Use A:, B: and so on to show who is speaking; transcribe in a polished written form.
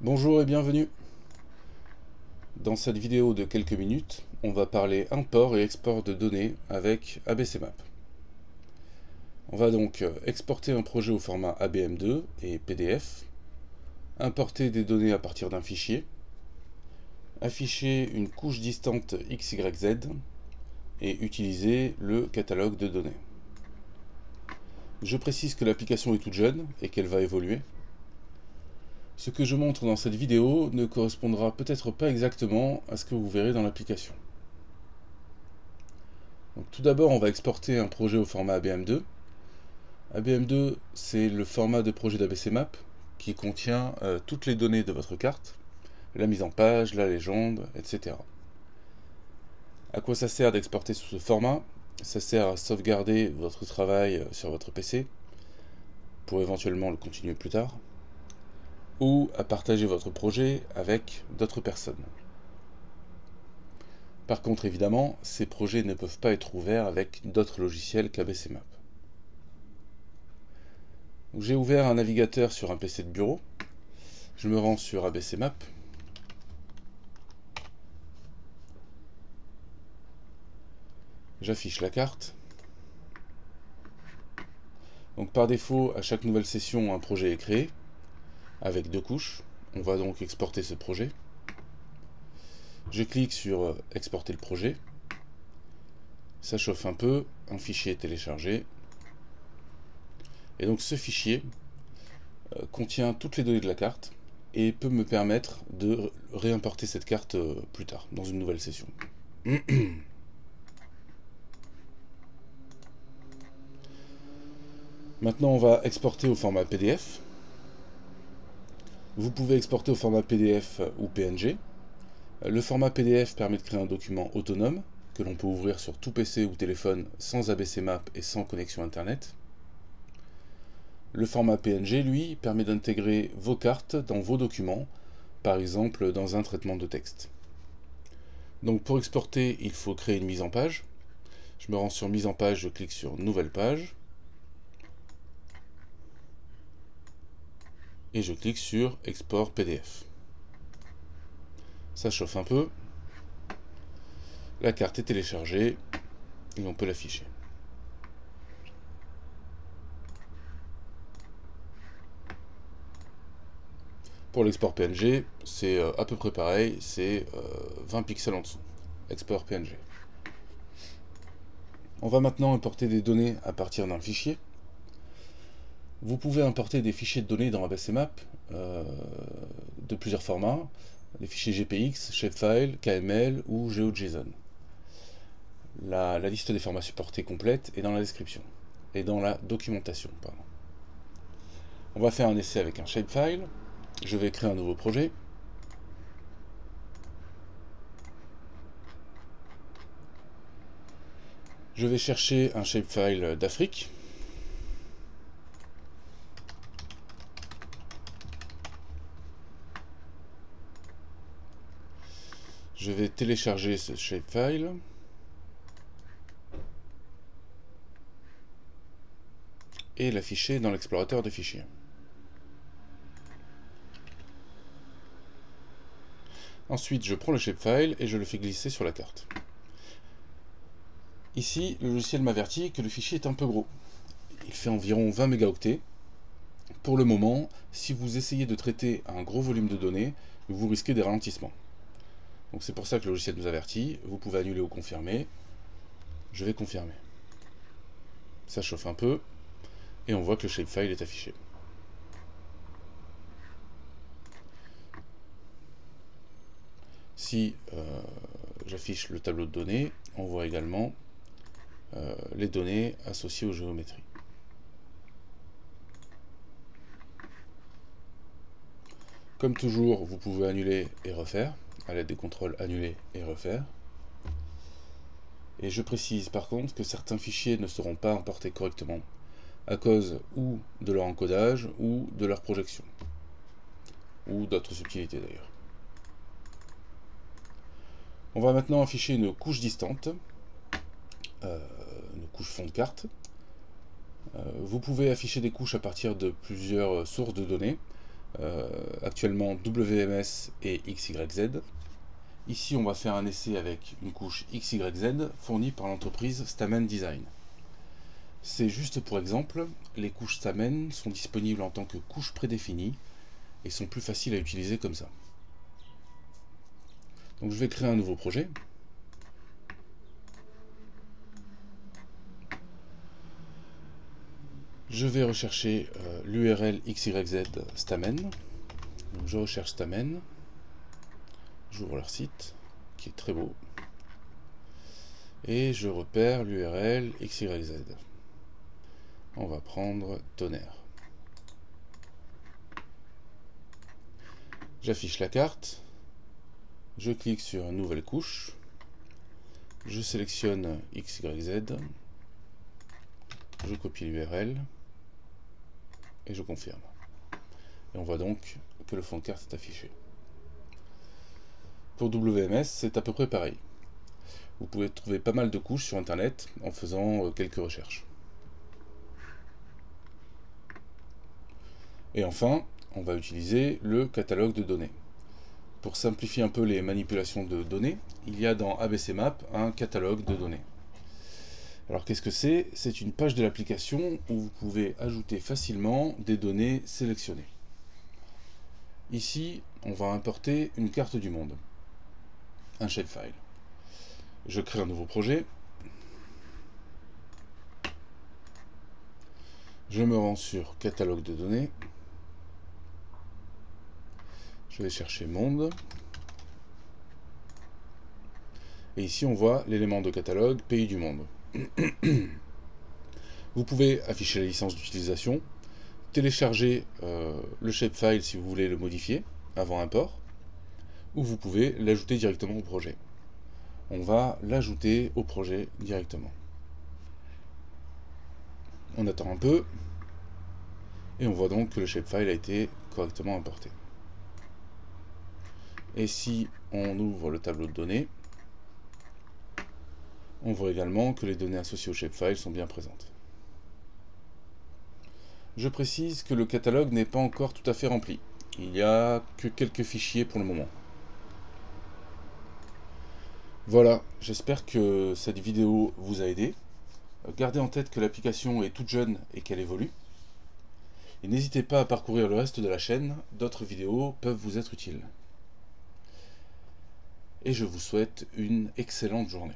A: Bonjour et bienvenue. Dans cette vidéo de quelques minutes, on va parler import et export de données avec ABCmap. On va donc exporter un projet au format ABM2 et PDF, importer des données à partir d'un fichier, afficher une couche distante XYZ et utiliser le catalogue de données. Je précise que l'application est toute jeune et qu'elle va évoluer. Ce que je montre dans cette vidéo ne correspondra peut-être pas exactement à ce que vous verrez dans l'application. Donc, tout d'abord, on va exporter un projet au format ABM2. ABM2, c'est le format de projet d'ABCmap qui contient toutes les données de votre carte, la mise en page, la légende, etc. À quoi ça sert d'exporter sous ce format? Ça sert à sauvegarder votre travail sur votre PC, pour éventuellement le continuer plus tard, ou à partager votre projet avec d'autres personnes. Par contre, évidemment, ces projets ne peuvent pas être ouverts avec d'autres logiciels qu'ABCmap. J'ai ouvert un navigateur sur un PC de bureau. Je me rends sur ABCmap. J'affiche la carte. Donc par défaut, à chaque nouvelle session, un projet est créé, avec 2 couches. On va donc exporter ce projet. Je clique sur exporter le projet. Ça chauffe un peu, un fichier est téléchargé. Et donc ce fichier contient toutes les données de la carte et peut me permettre de réimporter cette carte plus tard, dans une nouvelle session. Maintenant, on va exporter au format PDF. Vous pouvez exporter au format PDF ou PNG. Le format PDF permet de créer un document autonome que l'on peut ouvrir sur tout PC ou téléphone sans ABCmap et sans connexion Internet. Le format PNG, lui, permet d'intégrer vos cartes dans vos documents, par exemple dans un traitement de texte. Donc pour exporter, il faut créer une mise en page. Je me rends sur mise en page, je clique sur nouvelle page. Et je clique sur export PDF. Ça chauffe un peu. La carte est téléchargée et on peut l'afficher. Pour l'export PNG, c'est à peu près pareil, c'est 20 pixels en dessous. Export PNG. On va maintenant importer des données à partir d'un fichier. Vous pouvez importer des fichiers de données dans ABCmap de plusieurs formats, des fichiers GPX, Shapefile, KML ou GeoJSON. La liste des formats supportés complète est dans la description et dans la documentation. Pardon. On va faire un essai avec un shapefile. Je vais créer un nouveau projet. Je vais chercher un shapefile d'Afrique. Je vais télécharger ce shapefile. Et l'afficher dans l'explorateur de fichiers. Ensuite, je prends le shapefile et je le fais glisser sur la carte. Ici, le logiciel m'avertit que le fichier est un peu gros. Il fait environ 20 mégaoctets. Pour le moment, si vous essayez de traiter un gros volume de données, vous risquez des ralentissements. Donc c'est pour ça que le logiciel nous avertit. Vous pouvez annuler ou confirmer. Je vais confirmer. Ça chauffe un peu et on voit que le shapefile est affiché. Si j'affiche le tableau de données, on voit également les données associées aux géométries. Comme toujours, vous pouvez annuler et refaire, à l'aide des contrôles annuler et refaire. Et je précise par contre que certains fichiers ne seront pas importés correctement, à cause ou de leur encodage, ou de leur projection, ou d'autres subtilités d'ailleurs. On va maintenant afficher une couche distante, une couche fond de carte. Vous pouvez afficher des couches à partir de plusieurs sources de données. actuellement WMS et XYZ. Ici, on va faire un essai avec une couche XYZ fournie par l'entreprise Stamen Design. C'est juste pour exemple, les couches Stamen sont disponibles en tant que couches prédéfinies et sont plus faciles à utiliser comme ça. Donc je vais créer un nouveau projet. Je vais rechercher l'URL XYZ Stamen. Donc je recherche Stamen. J'ouvre leur site, qui est très beau. Et je repère l'URL XYZ. On va prendre tonnerre. J'affiche la carte. Je clique sur une nouvelle couche. Je sélectionne XYZ. Je copie l'URL. Et je confirme. Et on voit donc que le fond de carte est affiché. Pour WMS, c'est à peu près pareil. Vous pouvez trouver pas mal de couches sur internet en faisant quelques recherches. Et enfin, on va utiliser le catalogue de données. Pour simplifier un peu les manipulations de données, il y a dans ABCmap un catalogue de données. Alors qu'est-ce que c'est? C'est une page de l'application où vous pouvez ajouter facilement des données sélectionnées. Ici, on va importer une carte du monde, un shapefile. Je crée un nouveau projet. Je me rends sur catalogue de données. Je vais chercher monde. Et ici, on voit l'élément de catalogue pays du monde. Vous pouvez afficher la licence d'utilisation, télécharger le shapefile si vous voulez le modifier avant import, ou vous pouvez l'ajouter directement au projet. On va l'ajouter au projet directement. On attend un peu, et on voit donc que le shapefile a été correctement importé. Et si on ouvre le tableau de données, on voit également que les données associées au shapefile sont bien présentes. Je précise que le catalogue n'est pas encore tout à fait rempli. Il n'y a que quelques fichiers pour le moment. Voilà, j'espère que cette vidéo vous a aidé. Gardez en tête que l'application est toute jeune et qu'elle évolue. Et n'hésitez pas à parcourir le reste de la chaîne, d'autres vidéos peuvent vous être utiles. Et je vous souhaite une excellente journée.